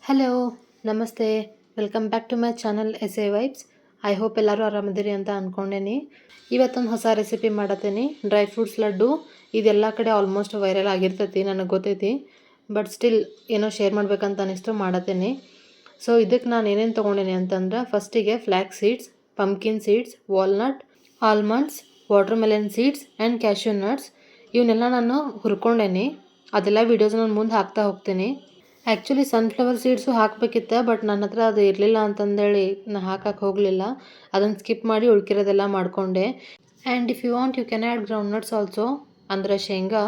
Hello, ನಮಸ್ತೆ. Welcome back to my channel S A vibes. I hope ಎಲ್ಲರೂ ಆರಾಮದಿರಿ ಅಂತ ಅಂದ್ಕೊಂಡೇನಿ. ಇವತ್ತೊಂದು ಹೊಸ ರೆಸಿಪಿ ಮಾಡತ್ತೀನಿ, ಡ್ರೈ ಫ್ರೂಟ್ಸ್ ಲಡ್ಡು. ಇದೆಲ್ಲ ಕಡೆ ಆಲ್ಮೋಸ್ಟ್ ವೈರಲ್ ಆಗಿರ್ತೈತಿ, ನನಗೆ ಗೊತ್ತೈತಿ. ಬಟ್ ಸ್ಟಿಲ್ ಏನೋ ಶೇರ್ ಮಾಡ್ಬೇಕಂತ ಅನಿಸ್ತು, ಮಾಡತ್ತೀನಿ. ಸೊ ಇದಕ್ಕೆ ನಾನು ಏನೇನು ತೊಗೊಂಡೇನಿ ಅಂತಂದ್ರೆ, ಫಸ್ಟಿಗೆ flax seeds, pumpkin seeds, walnut, almonds, water melon seeds and cashew nuts. ಇವನ್ನೆಲ್ಲ ನಾನು ಹುರ್ಕೊಂಡೇನಿ. ಅದೆಲ್ಲ ವೀಡಿಯೋಸ್ ನಾನು ಮುಂದೆ ಹಾಕ್ತಾ ಹೋಗ್ತೀನಿ. ಆ್ಯಕ್ಚುಲಿ ಸನ್ಫ್ಲವರ್ ಸೀಡ್ಸು ಹಾಕಬೇಕಿತ್ತು, ಬಟ್ ನನ್ನ ಹತ್ರ ಅದು ಇರಲಿಲ್ಲ ಅಂತಂದೇಳಿ ನಾನು ಹಾಕಕ್ಕೆ ಹೋಗಲಿಲ್ಲ. ಅದನ್ನು ಸ್ಕಿಪ್ ಮಾಡಿ ಉಳ್ಕಿರೋದೆಲ್ಲ ಮಾಡಿಕೊಂಡೆ. And if you want you can add ground nuts also, ಅಂದರೆ ಶೇಂಗಾ.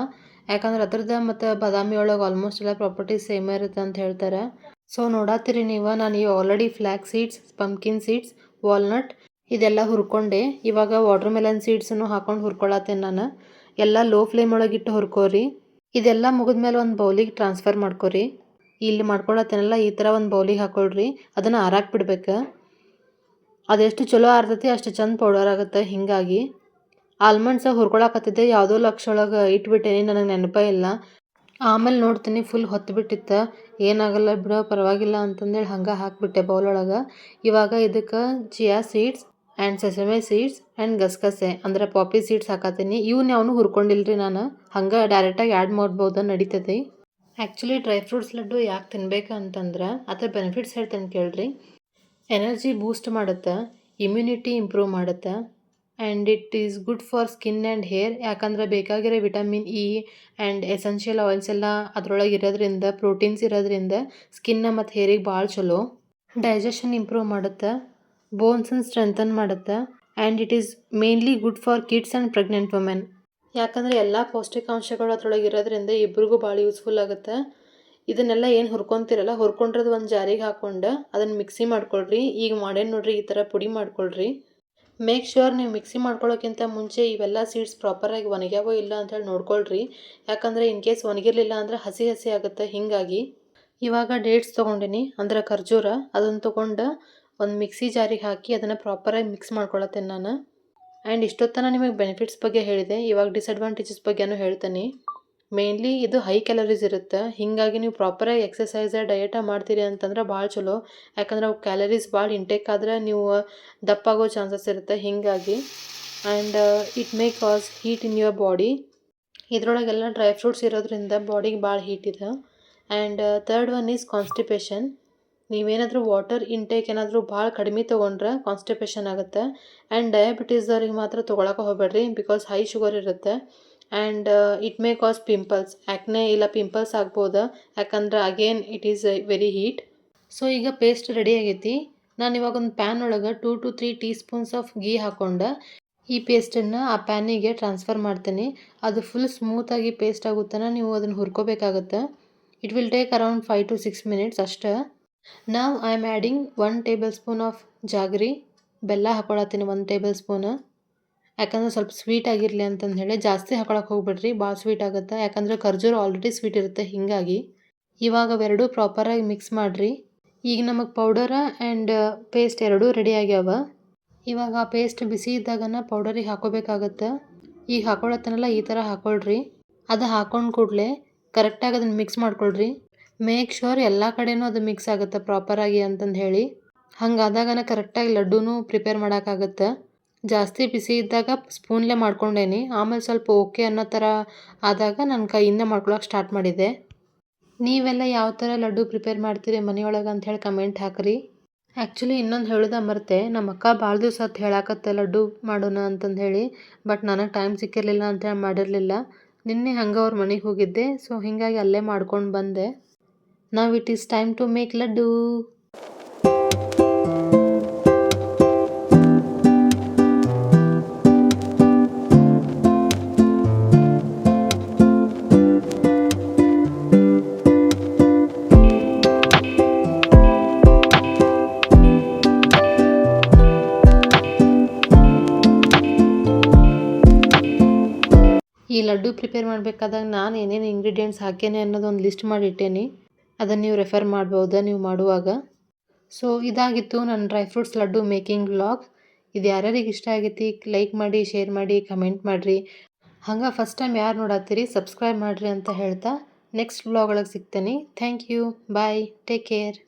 ಯಾಕಂದ್ರೆ ಅದ್ರದ್ದು ಮತ್ತು ಬಾದಾಮಿ ಒಳಗೆ ಆಲ್ಮೋಸ್ಟ್ ಎಲ್ಲ ಪ್ರಾಪರ್ಟೀಸ್ ಸೇಮ್ ಇರುತ್ತೆ ಅಂತ ಹೇಳ್ತಾರೆ. ಸೊ ನೋಡತ್ತೀರಿ ನೀವು, ನಾನು ಈಗ already flax seeds, pumpkin seeds, walnut ಇದೆಲ್ಲ ಹುರ್ಕೊಂಡೆ. ಇವಾಗ ವಾಟರ್ ಮೆಲನ್ ಸೀಡ್ಸನ್ನು ಹಾಕೊಂಡು ಹುರ್ಕೊಳತ್ತೇನೆ ನಾನು. ಎಲ್ಲ ಲೋ ಫ್ಲೇಮ್ ಒಳಗಿಟ್ಟು ಹುರ್ಕೋರಿ. ಇದೆಲ್ಲ ಮುಗಿದ್ಮೇಲೆ ಒಂದು ಬೌಲಿಗೆ ಟ್ರಾನ್ಸ್ಫರ್ ಮಾಡ್ಕೊರಿ. ಇಲ್ಲಿ ಮಾಡ್ಕೊಳತ್ತೇನಲ್ಲ ಈ ಥರ ಒಂದು ಬೌಲಿಗೆ ಹಾಕೊಳ್ರಿ. ಅದನ್ನು ಆರಾಕ್ ಬಿಡ್ಬೇಕು. ಅದೆಷ್ಟು ಚಲೋ ಆರ್ತೈತಿ ಅಷ್ಟು ಚಂದ ಪೌಡರ್ ಆಗುತ್ತೆ. ಹೀಗಾಗಿ ಆಲ್ಮಂಡ್ಸ ಹುರ್ಕೊಳಕತ್ತಿದ್ದೆ, ಯಾವುದೋ ಲಕ್ಷ ಒಳಗೆ ಇಟ್ಬಿಟ್ಟೇನಿ, ನನಗೆ ನೆನಪ ಇಲ್ಲ. ಆಮೇಲೆ ನೋಡ್ತೀನಿ ಫುಲ್ ಹೊತ್ತು ಏನಾಗಲ್ಲ ಬಿಡೋ ಪರವಾಗಿಲ್ಲ ಅಂತಂದೇಳಿ ಹಂಗೆ ಹಾಕಿಬಿಟ್ಟೆ ಬೌಲೊಳಗೆ. ಇವಾಗ ಇದಕ್ಕೆ chia seeds and sesame seeds and ಗಸಗಸೆ ಅಂದರೆ ಪಾಪಿ ಸೀಡ್ಸ್ ಹಾಕತ್ತೀನಿ. ಇವನ್ನ ಯಾವನು ಹುರ್ಕೊಂಡಿಲ್ರಿ ನಾನು, ಹಂಗೆ ಡೈರೆಕ್ಟಾಗಿ ಆ್ಯಡ್ ಮಾಡ್ಬೋದು, ನಡೀತೈತಿ. ಆ್ಯಕ್ಚುಲಿ ಡ್ರೈ ಫ್ರೂಟ್ಸ್ ಲಡ್ಡು ಯಾಕೆ ತಿನ್ಬೇಕು ಅಂತಂದ್ರೆ ಅದ್ರ ಬೆನಿಫಿಟ್ಸ್ ಹೇಳ್ತೇನೆ ಕೇಳ್ರಿ. ಎನರ್ಜಿ ಬೂಸ್ಟ್ ಮಾಡುತ್ತೆ, ಇಮ್ಯುನಿಟಿ ಇಂಪ್ರೂವ್ ಮಾಡುತ್ತೆ, and it is good for skin and hair. ಯಾಕಂದರೆ ಬೇಕಾಗಿರೋ vitamin E and essential oils ಎಲ್ಲ ಅದರೊಳಗೆ ಇರೋದ್ರಿಂದ, ಪ್ರೋಟೀನ್ಸ್ ಇರೋದ್ರಿಂದ ಸ್ಕಿನ್ನ ಮತ್ತು ಹೇರಿಗೆ ಭಾಳ ಚಲೋ. ಡೈಜೆಷನ್ ಇಂಪ್ರೂವ್ ಮಾಡುತ್ತೆ, ಬೋನ್ಸನ್ನು ಸ್ಟ್ರೆಂಥನ್ ಮಾಡುತ್ತೆ, and it is mainly good for kids and pregnant women. ಯಾಕಂದರೆ ಎಲ್ಲ ಪೌಷ್ಟಿಕಾಂಶಗಳು ಅದರೊಳಗೆ ಇರೋದ್ರಿಂದ ಇಬ್ರಿಗೂ ಭಾಳ ಯೂಸ್ಫುಲ್ ಆಗುತ್ತೆ. ಇದನ್ನೆಲ್ಲ ಏನು ಹುರ್ಕೊತಿರಲ್ಲ, ಹುರ್ಕೊಂಡಿರೋದು ಒಂದು ಜಾರಿಗೆ ಹಾಕ್ಕೊಂಡು ಅದನ್ನು ಮಿಕ್ಸಿ ಮಾಡ್ಕೊಳ್ರಿ. ಈಗ ಮಾಡೇನು ನೋಡ್ರಿ, ಈ ಥರ ಪುಡಿ ಮಾಡ್ಕೊಳ್ರಿ. ಮೇಕ್ ಶ್ಯೂರ್ ನೀವು ಮಿಕ್ಸಿ ಮಾಡ್ಕೊಳ್ಳೋಕ್ಕಿಂತ ಮುಂಚೆ ಇವೆಲ್ಲ ಸೀಡ್ಸ್ ಪ್ರಾಪರಾಗಿ ಒಣಗ್ಯಾವೋ ಇಲ್ಲ ಅಂಥೇಳಿ ನೋಡ್ಕೊಳ್ರಿ. ಯಾಕಂದರೆ ಇನ್ ಕೇಸ್ ಒಣಗಿರಲಿಲ್ಲ ಅಂದರೆ ಹಸಿ ಹಸಿ ಆಗುತ್ತೆ. ಹೀಗಾಗಿ ಇವಾಗ ಡೇಟ್ಸ್ ತೊಗೊಂಡಿನಿ, ಅಂದರೆ ಖರ್ಜೂರ. ಅದನ್ನು ತೊಗೊಂಡು ಒಂದು ಮಿಕ್ಸಿ ಜಾರಿಗೆ ಹಾಕಿ ಅದನ್ನು ಪ್ರಾಪರಾಗಿ ಮಿಕ್ಸ್ ಮಾಡ್ಕೊಳತ್ತೇನೆ ನಾನು. ಆ್ಯಂಡ್ ಇಷ್ಟೊತ್ತನ ನಿಮಗೆ ಬೆನಿಫಿಟ್ಸ್ ಬಗ್ಗೆ ಹೇಳಿದೆ, ಇವಾಗ ಡಿಸಡ್ವಾಂಟೇಜಸ್ ಬಗ್ಗೆನೂ ಹೇಳ್ತೀನಿ. ಮೇನ್ಲಿ ಇದು ಹೈ ಕ್ಯಾಲರೀಸ್ ಇರುತ್ತೆ. ಹೀಗಾಗಿ ನೀವು ಪ್ರಾಪರಾಗಿ ಎಕ್ಸಸೈಸ ಡಯಟ ಮಾಡ್ತೀರಿ ಅಂತಂದ್ರೆ ಭಾಳ ಚಲೋ. ಯಾಕಂದ್ರೆ ಅವು ಕ್ಯಾಲರೀಸ್ ಭಾಳ ಇಂಟೇಕ್ ಆದರೆ ನೀವು ದಪ್ಪಾಗೋ ಚಾನ್ಸಸ್ ಇರುತ್ತೆ. ಹೀಗಾಗಿ and it may cause heat in your body. ಇದರೊಳಗೆಲ್ಲ ಡ್ರೈ ಫ್ರೂಟ್ಸ್ ಇರೋದ್ರಿಂದ ಬಾಡಿಗೆ ಭಾಳ ಹೀಟ್ ಇದೆ. And third one is constipation. ನೀವೇನಾದರೂ ವಾಟರ್ ಇಂಟೇಕ್ ಏನಾದರೂ ಭಾಳ ಕಡಿಮೆ ತೊಗೊಂಡ್ರೆ ಕಾನ್ಸ್ಟಿಪೇಷನ್ ಆಗುತ್ತೆ. ಆ್ಯಂಡ್ ಡಯಾಬಿಟೀಸ್ದವ್ರಿಗೆ ಮಾತ್ರ ತೊಗೊಳಕ್ಕೆ ಹೋಗಬೇಡ್ರಿ, ಬಿಕಾಸ್ ಹೈ ಶುಗರ್ ಇರುತ್ತೆ. And it may cause pimples, acne ಇಲ್ಲ ಪಿಂಪಲ್ಸ್ ಆಗ್ಬೋದು. ಯಾಕಂದ್ರೆ again it is very heat. So ಈಗ ಪೇಸ್ಟ್ ರೆಡಿ ಆಗೈತಿ. ನಾನು ಇವಾಗ ಒಂದು ಪ್ಯಾನ್ ಒಳಗೆ 2 to 3 teaspoons of ghee ಹಾಕ್ಕೊಂಡು ಈ ಪೇಸ್ಟನ್ನು ಆ ಪ್ಯಾನಿಗೆ ಟ್ರಾನ್ಸ್ಫರ್ ಮಾಡ್ತೀನಿ. ಅದು ಫುಲ್ ಸ್ಮೂತಾಗಿ ಪೇಸ್ಟ್ ಆಗುತ್ತಾನ ನೀವು ಅದನ್ನು ಹುರ್ಕೋಬೇಕಾಗುತ್ತೆ. It will take around 5 to 6 minutes ಅಷ್ಟೇ. ನಾವು I am adding 1 tablespoon of jaggery. ಬೆಲ್ಲ ಹಾಕೊಳತ್ತೀನಿ 1 ಟೇಬಲ್ ಸ್ಪೂನು. ಯಾಕಂದರೆ ಸ್ವಲ್ಪ ಸ್ವೀಟ್ ಆಗಿರಲಿ ಅಂತಂದು ಹೇಳಿ ಜಾಸ್ತಿ ಹಾಕೊಳಕ್ಕೆ ಹೋಗ್ಬಿಡ್ರಿ, ಭಾಳ ಸ್ವೀಟ್ ಆಗುತ್ತೆ. ಯಾಕಂದರೆ ಖರ್ಜೂರ ಆಲ್ರೆಡಿ ಸ್ವೀಟ್ ಇರುತ್ತೆ. ಹೀಗಾಗಿ ಇವಾಗ ಅವೆರಡೂ ಪ್ರಾಪರಾಗಿ ಮಿಕ್ಸ್ ಮಾಡಿರಿ. ಈಗ ನಮಗೆ ಪೌಡರ ಆ್ಯಂಡ್ ಪೇಸ್ಟ್ ಎರಡೂ ರೆಡಿ ಆಗ್ಯಾವ. ಇವಾಗ ಆ ಪೇಸ್ಟ್ ಬಿಸಿ ಇದ್ದಾಗನ ಪೌಡರಿಗೆ ಹಾಕೋಬೇಕಾಗತ್ತೆ. ಈಗ ಹಾಕೊಳತ್ತನಲ್ಲ ಈ ಥರ ಹಾಕೊಳ್ರಿ. ಅದು ಹಾಕೊಂಡು ಕೂಡಲೇ ಕರೆಕ್ಟಾಗಿ ಅದನ್ನು ಮಿಕ್ಸ್ ಮಾಡ್ಕೊಳ್ರಿ. ಮೇಕ್ ಶ್ಯೂರ್ ಎಲ್ಲ ಕಡೆನೂ ಅದು ಮಿಕ್ಸ್ ಆಗುತ್ತೆ ಪ್ರಾಪರಾಗಿ ಅಂತಂದು ಹೇಳಿ. ಹಂಗಾದಾಗನ ಕರೆಕ್ಟಾಗಿ ಲಡ್ಡೂನು ಪ್ರಿಪೇರ್ ಮಾಡೋಕ್ಕಾಗತ್ತೆ. ಜಾಸ್ತಿ ಬಿಸಿ ಇದ್ದಾಗ ಸ್ಪೂನ್ಲೇ ಮಾಡ್ಕೊಂಡೇನಿ. ಆಮೇಲೆ ಸ್ವಲ್ಪ ಓಕೆ ಅನ್ನೋ ಥರ ಆದಾಗ ನಾನು ಕೈಯಿಂದ ಮಾಡ್ಕೊಳಕ್ಕೆ ಸ್ಟಾರ್ಟ್ ಮಾಡಿದ್ದೆ. ನೀವೆಲ್ಲ ಯಾವ ಥರ ಲಡ್ಡು ಪ್ರಿಪೇರ್ ಮಾಡ್ತೀರಿ ಮನೆಯೊಳಗೆ ಅಂಥೇಳಿ ಕಮೆಂಟ್ ಹಾಕಿರಿ. ಆ್ಯಕ್ಚುಲಿ ಇನ್ನೊಂದು ಹೇಳೋದ ಮರೆತೆ, ನಮ್ಮ ಅಕ್ಕ ಭಾಳ ದಿವಸ ಹೊತ್ತು ಹೇಳಾಕತ್ತೆ ಲಡ್ಡು ಮಾಡೋಣ ಅಂತಂದು ಹೇಳಿ. ಬಟ್ ನನಗೆ ಟೈಮ್ ಸಿಕ್ಕಿರಲಿಲ್ಲ ಅಂತೇಳಿ ಮಾಡಿರಲಿಲ್ಲ. ನಿನ್ನೆ ಹಂಗೆ ಅವ್ರ ಮನೆಗೆ ಹೋಗಿದ್ದೆ. ಸೊ ಹೀಗಾಗಿ ಅಲ್ಲೇ ಮಾಡ್ಕೊಂಡು ಬಂದೆ. Now it is time to make laddu. ಈ ಲಡ್ಡು ಪ್ರಿಪೇರ್ ಮಾಡಬೇಕಾದಾಗ ನಾನು ಏನೇನು ಇಂಗ್ರೀಡಿಯೆಂಟ್ಸ್ ಹಾಕೇನೆ ಅನ್ನೋದೊಂದು ಲಿಸ್ಟ್ ಮಾಡಿ ಇಟ್ಟೇನಿ. ಅದನ್ನು ನೀವು ರೆಫರ್ ಮಾಡ್ಬೋದು ನೀವು ಮಾಡುವಾಗ. ಸೊ ಇದಾಗಿತ್ತು ನನ್ನ dry fruits laddu making vlog. ಇದು ಯಾರ್ಯಾರಿಗೆ ಇಷ್ಟ ಆಗೈತಿ ಲೈಕ್ ಮಾಡಿ, ಶೇರ್ ಮಾಡಿ, ಕಮೆಂಟ್ ಮಾಡಿರಿ. ಹಂಗೆ ಫಸ್ಟ್ ಟೈಮ್ ಯಾರು ನೋಡತ್ತೀರಿ ಸಬ್ಸ್ಕ್ರೈಬ್ ಮಾಡಿರಿ ಅಂತ ಹೇಳ್ತಾ ನೆಕ್ಸ್ಟ್ ವ್ಲಾಗ್ ಒಳಗೆ ಸಿಗ್ತೇನೆ. Thank you, bye, take care.